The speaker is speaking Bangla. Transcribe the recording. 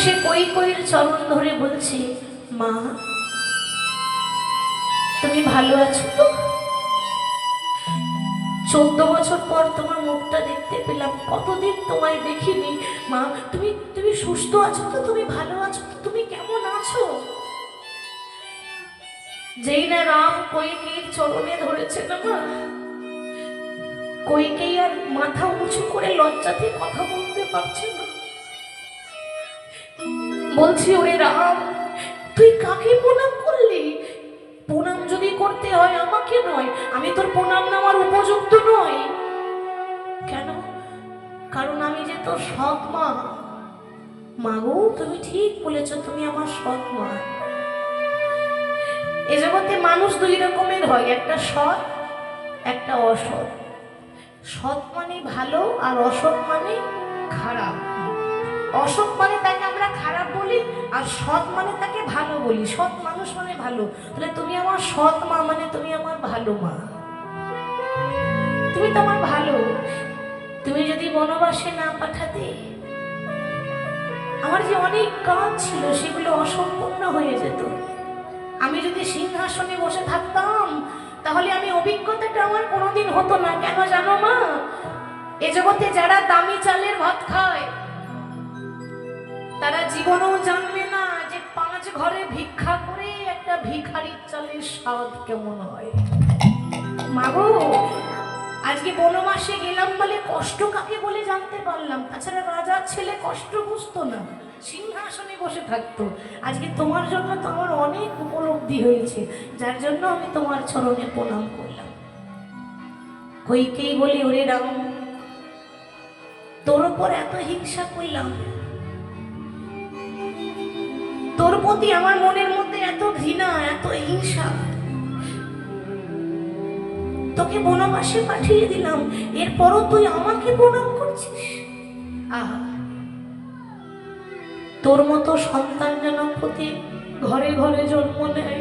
সে কৈকেয়ীর চরণ ধরে বলছে, মা তুমি ভালো আছো তো? 14 বছর পর তোমার মুখটা দেখতে পেলাম, কতদিন তোমায় দেখিনি মা। তুমি তুমি সুস্থ আছো তো? তুমি ভালো আছো তো? তুমি কেমন আছো? যেই না রাম কৈকেয়ীর চরণে ধরেছে না মা, কৈকেয়ী আর মাথা উঁচু করে লজ্জাতে কথা বলতে পারছে না। বলছি, ওরে রাম, তুই কাকে প্রণাম করলি? প্রণাম যদি করতে হয় আমাকে নয়, আমি তোর প্রণাম নেওয়ার উপযুক্ত নই। কেন? কারণ আমি যে তোর সৎ মা। মাগো, তুমি ঠিক বলেছ, তুমি আমার সৎ মা। এ জগতে মানুষ দুই রকমের হয়, একটা সৎ, একটা অসৎ। সৎ মানে ভালো আর অসৎ মানে খারাপ। অসৎ মানে তাকে আমরা খারাপ বলি, আর সৎ মানে তাকে ভালো বলি। সৎ মানুষ মানে ভালো। তাহলে তুমি আমার সৎ মা, মানে তুমি আমার ভালো মা। তুমি তো আমার ভালো। তুমি যদি বনবাসে না পাঠাতে, আমার যে অনেক কাজ ছিল সেগুলো অসম্পূর্ণ হয়ে যেত। আমি যদি সিংহাসনে বসে থাকতাম, তাহলে আমি অভিজ্ঞতাটা আমার কোনোদিন হতো না। কেন জানো মা? এ জগতে যারা দামি চালের ভাত খায়, তারা জীবনেও জানবে না যে 5 ঘরে ভিক্ষা করে একটা ভিখারির চালের স্বাদ কেমন হয়। মাগো, আজকে বনবাসে গেলাম বলে কষ্ট কাকে বলে জানতে পারলাম। তাছাড়া রাজার ছেলে কষ্ট বুঝতো না, সিংহাসনে বসে থাকতো। আজকে তোমার জন্য তো আমার অনেক উপলব্ধি হয়েছে, যার জন্য আমি তোমার চরণে প্রণাম করলাম। কৈকেয়ী বলি, ওরে রাম, তোর উপর এত হিংসা করলাম, তোর প্রতি আমার মনের মধ্যে এত ঘৃণা, এত হিংসা, তোকে বনবাসে পাঠিয়ে দিলাম, এরপরও তুই আমাকে প্রণাম করছিস? আহা, তোর মতো সন্তান যেন প্রতি ঘরে ঘরে জন্ম নেয়।